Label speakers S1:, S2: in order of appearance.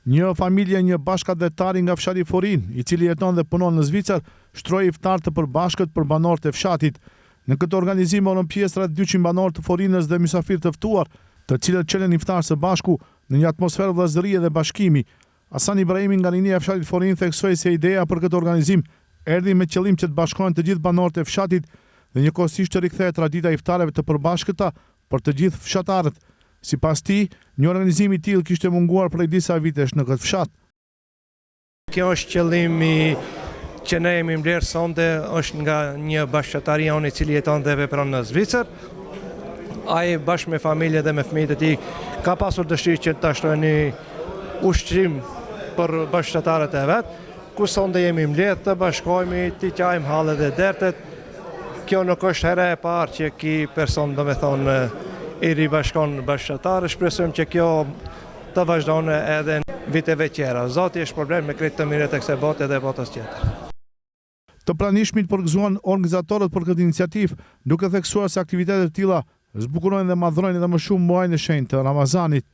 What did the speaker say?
S1: Një familje një bashkëdhetari nga fshati Forin, i cili jeton dhe punon në Zvicër, shtroi iftar të përbashkët për banorët e fshatit. Në këtë organizim morën pjesë rreth 200 banorë të Forinës dhe mysafirë të ftuar, të cilët çelën iftar së bashku në një atmosferë vëllazërie dhe bashkimi. Hasan Ibrahimi nga rinia e fshatit Forin theksoi se ideja për këtë organizim erdhi me qëllim që të bashkohen të gjithë banorët e fshatit dhe njëkohësisht të rikthehet tradita e iftareve të përbashkëta për të gjithë fshatarët. Sipas tij, një organizim i tillë kishte munguar prej disa vitesh në këtë fshat.
S2: Kjo është qëllimi që ne jemi mbledhur sonte, është nga një bashkëtarë i cili jeton dhe vepron në Zvicër. Ai bashkë me familje dhe me fëmijët e tij ka pasur dëshirë që ta shtojë një ushtrim për bashkëtarët e vet, ku sonte jemi mbledhur të bashkohemi, të qajmë hallet dhe dertet. Kjo nuk është hera e parë që ky person, domethënë, i ribashkon bashkëtarë. Shpresojmë që kjo të vazhdojnë edhe në viteve tjera. Zoti është problem me krejt të mirët e kësaj bote dhe botës tjetër.
S1: Të pranishmit përgëzuan organizatorët për këtë iniciativë, duke theksuar se aktivitetet të tilla zbukurojnë dhe madhrojnë edhe më shumë muajin e shenjtë të Ramazanit.